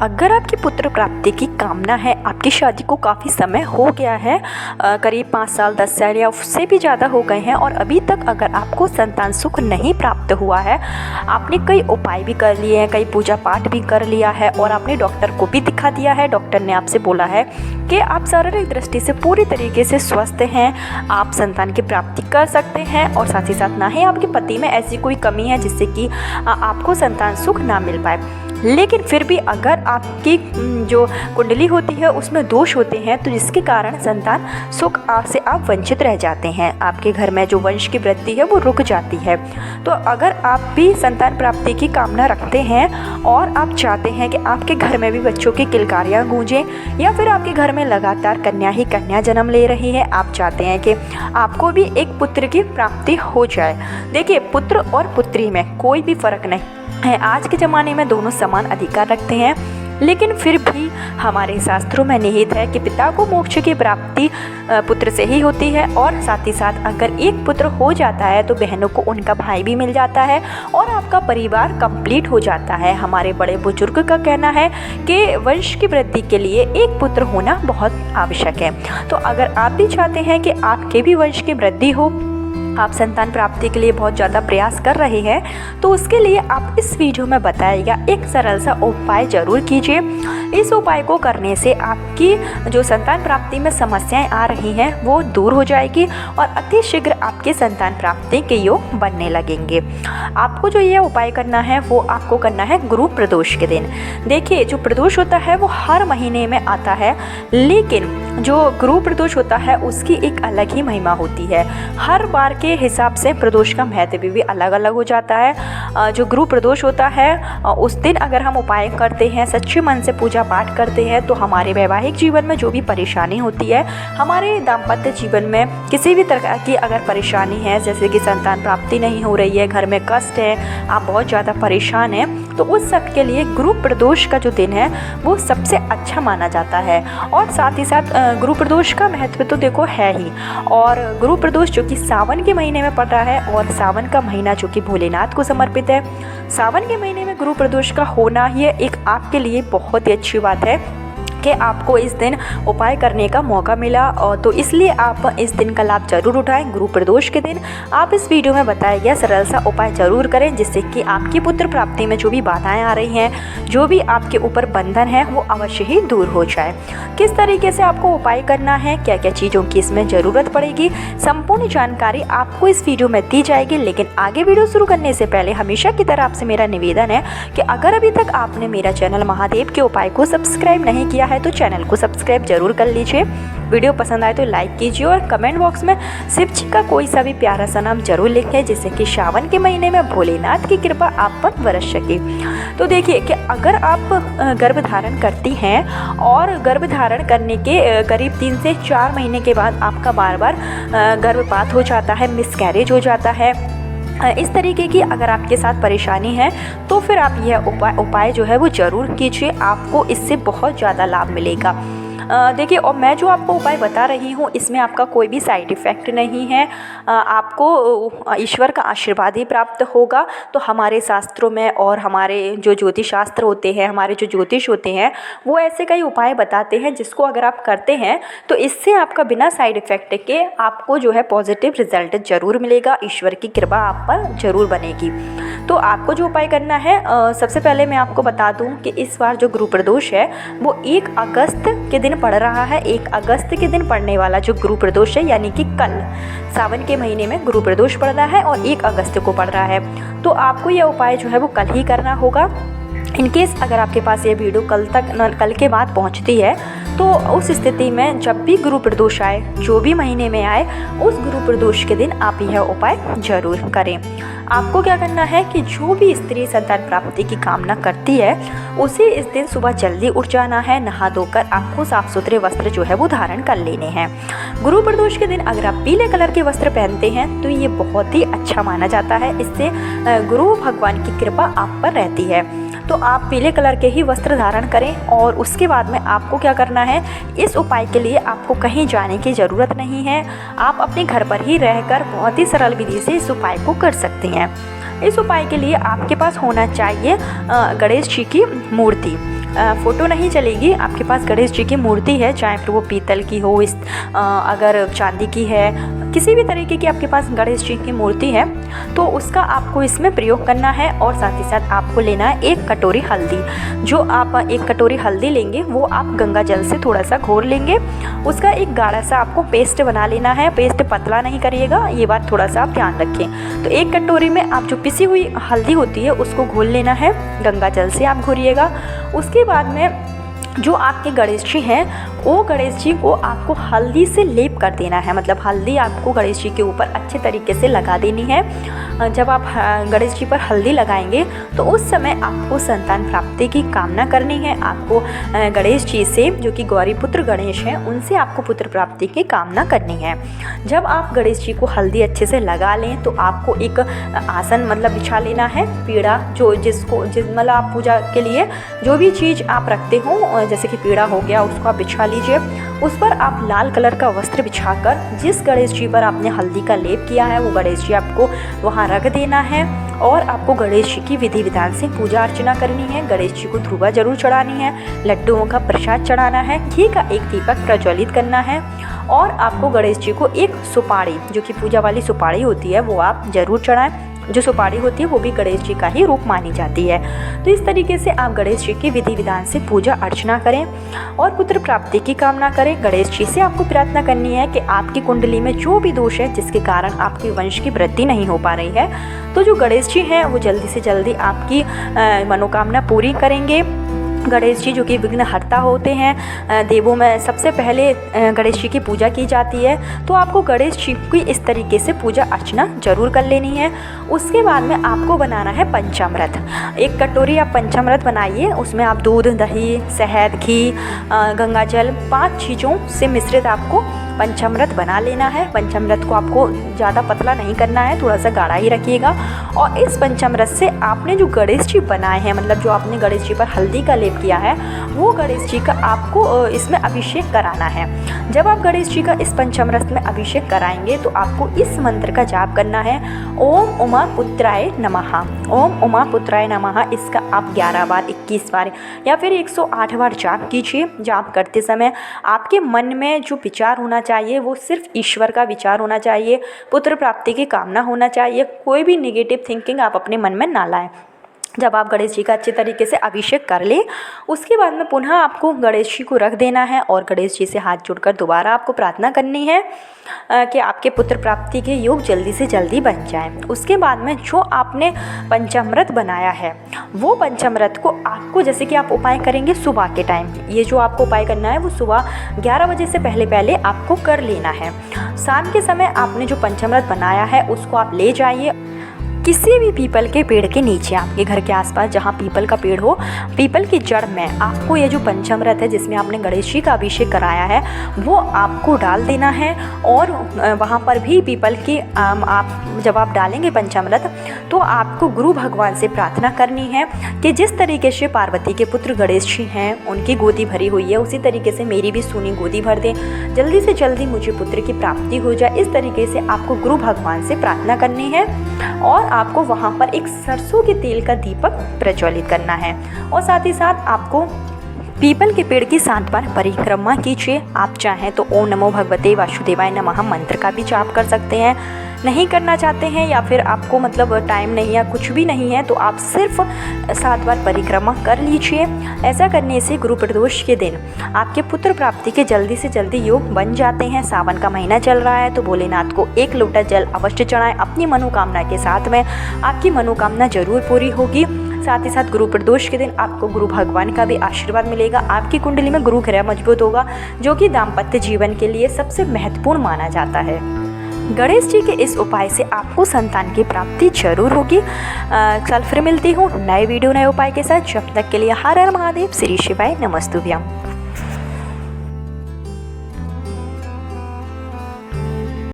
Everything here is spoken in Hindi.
अगर आपकी पुत्र प्राप्ति की कामना है, आपकी शादी को काफ़ी समय हो गया है, करीब 5 साल 10 साल या उससे भी ज़्यादा हो गए हैं और अभी तक अगर आपको संतान सुख नहीं प्राप्त हुआ है, आपने कई उपाय भी कर लिए हैं, कई पूजा पाठ भी कर लिया है और आपने डॉक्टर को भी दिखा दिया है, डॉक्टर ने आपसे बोला है कि आप शारीरिक दृष्टि से पूरी तरीके से स्वस्थ हैं, आप संतान की प्राप्ति कर सकते हैं और साथ ही साथ ना ही आपके पति में ऐसी कोई कमी है जिससे कि आपको संतान सुख ना मिल पाए, लेकिन फिर भी अगर आपकी जो कुंडली होती है उसमें दोष होते हैं तो जिसके कारण संतान सुख से आप वंचित रह जाते हैं, आपके घर में जो वंश की वृद्धि है वो रुक जाती है। तो अगर आप भी संतान प्राप्ति की कामना रखते हैं और आप चाहते हैं कि आपके घर में भी बच्चों की किलकारियाँ गूंजें या फिर आपके घर में लगातार कन्या ही कन्या जन्म ले रही है, आप चाहते हैं कि आपको भी एक पुत्र की प्राप्ति हो जाए। देखिए, पुत्र और पुत्री में कोई भी फर्क नहीं है, आज के ज़माने में दोनों समान अधिकार रखते हैं, लेकिन फिर भी हमारे शास्त्रों में निहित है कि पिता को मोक्ष की प्राप्ति पुत्र से ही होती है और साथ ही साथ अगर एक पुत्र हो जाता है तो बहनों को उनका भाई भी मिल जाता है और आपका परिवार कंप्लीट हो जाता है। हमारे बड़े बुजुर्ग का कहना है कि वंश की वृद्धि के लिए एक पुत्र होना बहुत आवश्यक है। तो अगर आप भी चाहते हैं कि आपके भी वंश की वृद्धि हो, आप संतान प्राप्ति के लिए बहुत ज़्यादा प्रयास कर रहे हैं, तो उसके लिए आप इस वीडियो में बताएगा एक सरल सा उपाय ज़रूर कीजिए। इस उपाय को करने से आपकी जो संतान प्राप्ति में समस्याएं आ रही हैं वो दूर हो जाएगी और अति शीघ्र आपके संतान प्राप्ति के योग बनने लगेंगे। आपको जो ये उपाय करना है वो आपको करना है गुरु प्रदोष के दिन। देखिए, जो प्रदोष होता है वो हर महीने में आता है, लेकिन जो गुरु प्रदोष होता है उसकी एक अलग ही महिमा होती है। हर बार के हिसाब से प्रदोष का महत्व भी अलग अलग हो जाता है। जो गुरु प्रदोष होता है उस दिन अगर हम उपाय करते हैं, सच्चे मन से पूजा पाठ करते हैं, तो हमारे वैवाहिक जीवन में जो भी परेशानी होती है, हमारे दाम्पत्य जीवन में किसी भी तरह की अगर परेशानी है, जैसे कि संतान प्राप्ति नहीं हो रही है, घर में कष्ट है, आप बहुत ज़्यादा परेशान हैं, तो उस सब के लिए गुरु प्रदोष का जो दिन है वो सबसे अच्छा माना जाता है। और साथ ही साथ गुरु प्रदोष का महत्व तो देखो है ही, और गुरु प्रदोष जो कि सावन के महीने में पड़ रहा है और सावन का महीना जो कि भोलेनाथ को समर्पित है, सावन के महीने में गुरु प्रदोष का होना ये एक आपके लिए बहुत ही अच्छी बात है कि आपको इस दिन उपाय करने का मौका मिला, और तो इसलिए आप इस दिन का लाभ जरूर उठाएं। गुरु प्रदोष के दिन आप इस वीडियो में बताया गया सरल सा उपाय जरूर करें, जिससे कि आपकी पुत्र प्राप्ति में जो भी बाधाएं आ रही हैं, जो भी आपके ऊपर बंधन है, वो अवश्य ही दूर हो जाए। किस तरीके से आपको उपाय करना है, क्या क्या चीज़ों की इसमें ज़रूरत पड़ेगी, संपूर्ण जानकारी आपको इस वीडियो में दी जाएगी। लेकिन आगे वीडियो शुरू करने से पहले हमेशा की तरह आपसे मेरा निवेदन है कि अगर अभी तक आपने मेरा चैनल महादेव के उपाय को सब्सक्राइब नहीं किया है तो चैनल को सब्सक्राइब जरूर कर लीजिए। वीडियो पसंद आए तो लाइक कीजिए और कमेंट बॉक्स में शिव जी का कोई सा भी प्यारा सा नाम जरूर लिखें, जिससे कि श्रावण के महीने में भोलेनाथ की कृपा आप पर बरस सके। तो देखिए कि अगर आप गर्भ धारण करती हैं और गर्भ धारण करने के करीब 3 से 4 महीने के बाद आपका बार बार गर्भपात हो जाता है, मिसकैरेज हो जाता है, इस तरीके की अगर आपके साथ परेशानी है तो फिर आप यह उपाय जो है वो ज़रूर कीजिए, आपको इससे बहुत ज़्यादा लाभ मिलेगा। देखिए, और मैं जो आपको उपाय बता रही हूँ इसमें आपका कोई भी साइड इफ़ेक्ट नहीं है, आपको ईश्वर का आशीर्वाद ही प्राप्त होगा। तो हमारे शास्त्रों में और हमारे जो ज्योतिष शास्त्र होते हैं, हमारे जो ज्योतिष होते हैं, वो ऐसे कई उपाय बताते हैं जिसको अगर आप करते हैं तो इससे आपका बिना साइड इफ़ेक्ट के आपको जो है पॉजिटिव रिजल्ट ज़रूर मिलेगा, ईश्वर की कृपा आप पर ज़रूर बनेगी। तो आपको जो उपाय करना है, सबसे पहले मैं आपको बता दूं कि इस बार जो गुरु प्रदोष है वो 1 अगस्त के दिन पड़ रहा है। 1 अगस्त के दिन पड़ने वाला जो गुरु प्रदोष है, यानी कि कल सावन के महीने में गुरु प्रदोष पड़ रहा है और 1 अगस्त को पड़ रहा है, तो आपको यह उपाय जो है वो कल ही करना होगा। इनकेस अगर आपके पास ये वीडियो कल के बाद पहुंचती है तो उस स्थिति में जब भी गुरु प्रदोष आए, जो भी महीने में आए, उस गुरु प्रदोष के दिन आप यह उपाय जरूर करें। आपको क्या करना है कि जो भी स्त्री संतान प्राप्ति की कामना करती है उसे इस दिन सुबह जल्दी उठ जाना है, नहा धोकर आपको साफ सुथरे वस्त्र जो है वो धारण कर लेने हैं। गुरु प्रदोष के दिन अगर आप पीले कलर के वस्त्र पहनते हैं तो ये बहुत ही अच्छा माना जाता है, इससे गुरु भगवान की कृपा आप पर रहती है। तो आप पीले कलर के ही वस्त्र धारण करें और उसके बाद में आपको क्या करना है, इस उपाय के लिए आपको कहीं जाने की ज़रूरत नहीं है, आप अपने घर पर ही रहकर बहुत ही सरल विधि से इस उपाय को कर सकते हैं। इस उपाय के लिए आपके पास होना चाहिए गणेश जी की मूर्ति। फ़ोटो नहीं चलेगी। आपके पास गणेश जी की मूर्ति है, चाहे फिर वो पीतल की हो, अगर चांदी की है, किसी भी तरीके की आपके पास गणेश जी की मूर्ति है तो उसका आपको इसमें प्रयोग करना है। और साथ ही साथ आपको लेना है 1 कटोरी हल्दी। जो आप 1 कटोरी हल्दी लेंगे वो आप गंगा जल से थोड़ा सा घोर लेंगे। उसका एक गाढ़ा सा आपको पेस्ट बना लेना है। पेस्ट पतला नहीं करिएगा, ये बात थोड़ा सा आप ध्यान रखें। तो 1 कटोरी में आप जो पिसी हुई हल्दी होती है उसको घोल लेना है, गंगा जल से आप घोरिएगा। उसके बाद में जो आपके गणेश जी हैं वो गणेश जी को आपको हल्दी से लेप कर देना है, मतलब हल्दी आपको गणेश जी के ऊपर अच्छे तरीके से लगा देनी है। जब आप गणेश जी पर हल्दी लगाएंगे तो उस समय आपको संतान प्राप्ति की कामना करनी है। आपको गणेश जी से, जो कि गौरी पुत्र गणेश हैं, उनसे आपको पुत्र प्राप्ति की कामना करनी है। जब आप गणेश जी को हल्दी अच्छे से लगा लें तो आपको एक आसन मतलब बिछा लेना है। पीड़ा जो मतलब आप पूजा के लिए जो भी चीज़ आप रखते हो, जैसे कि पीड़ा हो गया, उसको आप बिछा लीजिए। उस पर आप लाल कलर का वस्त्र बिछाकर जिस गणेश जी पर आपने हल्दी का लेप किया है वो गणेश जी आपको वहाँ रख देना है। और आपको गणेश जी की विधि विधान से पूजा अर्चना करनी है। गणेश जी को ध्रुवा जरूर चढ़ानी है, लड्डुओं का प्रसाद चढ़ाना है, घी का एक दीपक प्रज्वलित करना है। और आपको गणेश जी को एक सुपारी, जो कि पूजा वाली सुपारी होती है, वो आप जरूर चढ़ाएं। जो सुपारी होती है वो भी गणेश जी का ही रूप मानी जाती है। तो इस तरीके से आप गणेश जी की विधि विधान से पूजा अर्चना करें और पुत्र प्राप्ति की कामना करें। गणेश जी से आपको प्रार्थना करनी है कि आपकी कुंडली में जो भी दोष है जिसके कारण आपके वंश की वृद्धि नहीं हो पा रही है, तो जो गणेश जी हैं वो जल्दी से जल्दी आपकी मनोकामना पूरी करेंगे। गणेश जी जो कि विघ्नहर्ता होते हैं, देवों में सबसे पहले गणेश जी की पूजा की जाती है। तो आपको गणेश जी की इस तरीके से पूजा अर्चना जरूर कर लेनी है। उसके बाद में आपको बनाना है पंचामृत। 1 कटोरी आप पंचामृत बनाइए। उसमें आप दूध, दही, शहद, घी, गंगा जल 5 चीज़ों से मिश्रित आपको पंचामृत बना लेना है। पंचामृत को आपको ज़्यादा पतला नहीं करना है, थोड़ा सा गाढ़ा ही रखिएगा। और इस पंचामृत से आपने जो गणेश जी बनाए हैं, मतलब जो आपने गणेश जी पर हल्दी का लेप किया है, वो गणेश जी का आपको इसमें अभिषेक कराना है। जब आप गणेश जी का इस पंचामृत में अभिषेक कराएंगे तो आपको इस मंत्र का जाप करना है, ओम उमा पुत्राय नमः। ओम उमा पुत्राय नमः, इसका आप 11 बार, 21 बार या फिर 108 बार जाप कीजिए। जाप करते समय आपके मन में जो विचार होना चाहिए वो सिर्फ ईश्वर का विचार होना चाहिए, पुत्र प्राप्ति की कामना होना चाहिए। कोई भी नेगेटिव थिंकिंग आप अपने मन में ना लाएं। जब आप गणेश जी का अच्छे तरीके से अभिषेक कर ले, उसके बाद में पुनः आपको गणेश जी को रख देना है और गणेश जी से हाथ जोड़कर दोबारा आपको प्रार्थना करनी है कि आपके पुत्र प्राप्ति के योग जल्दी से जल्दी बन जाएं। उसके बाद में जो आपने पंचामृत बनाया है वो पंचामृत को आपको, जैसे कि आप उपाय करेंगे सुबह के टाइम, ये जो आपको उपाय करना है वो सुबह 11 बजे से पहले आपको कर लेना है। शाम के समय आपने जो पंचामृत बनाया है उसको आप ले जाइए किसी भी पीपल के पेड़ के नीचे, आपके घर के आसपास जहाँ पीपल का पेड़ हो, पीपल की जड़ में आपको ये जो पंचामृत है जिसमें आपने गणेश जी का अभिषेक कराया है वो आपको डाल देना है। और वहाँ पर भी पीपल की आप जब आप डालेंगे पंचामृत तो आपको गुरु भगवान से प्रार्थना करनी है कि जिस तरीके से पार्वती के पुत्र गणेश जी हैं उनकी गोदी भरी हुई है, उसी तरीके से मेरी भी सोनी गोदी भर दें, जल्दी से जल्दी मुझे पुत्र की प्राप्ति हो जाए। इस तरीके से आपको गुरु भगवान से प्रार्थना करनी है और आपको वहाँ पर एक सरसों के तेल का दीपक प्रज्वलित करना है। और साथ ही साथ आपको पीपल के पेड़ की 7 बार परिक्रमा कीजिए। आप चाहें तो ओम नमो भगवते वासुदेवाय नमः मंत्र का भी जाप कर सकते हैं। नहीं करना चाहते हैं या फिर आपको मतलब टाइम नहीं है, कुछ भी नहीं है, तो आप सिर्फ 7 बार परिक्रमा कर लीजिए। ऐसा करने से गुरु प्रदोष के दिन आपके पुत्र प्राप्ति के जल्दी से जल्दी योग बन जाते हैं। सावन का महीना चल रहा है तो भोलेनाथ को 1 लोटा जल अवश्य चढ़ाएं अपनी मनोकामना के साथ में, आपकी मनोकामना जरूर पूरी होगी। साथ ही साथ गुरु प्रदोष के दिन आपको गुरु भगवान का भी आशीर्वाद मिलेगा। आपकी कुंडली में गुरु ग्रह मजबूत होगा, जो कि दाम्पत्य जीवन के लिए सबसे महत्वपूर्ण माना जाता है। गणेश जी के इस उपाय से आपको संतान की प्राप्ति जरूर होगी। कल फिर मिलती हूँ नए वीडियो नए उपाय के साथ। जब तक के लिए हर हर महादेव, श्री शिवाय नमस्तुभ्यम।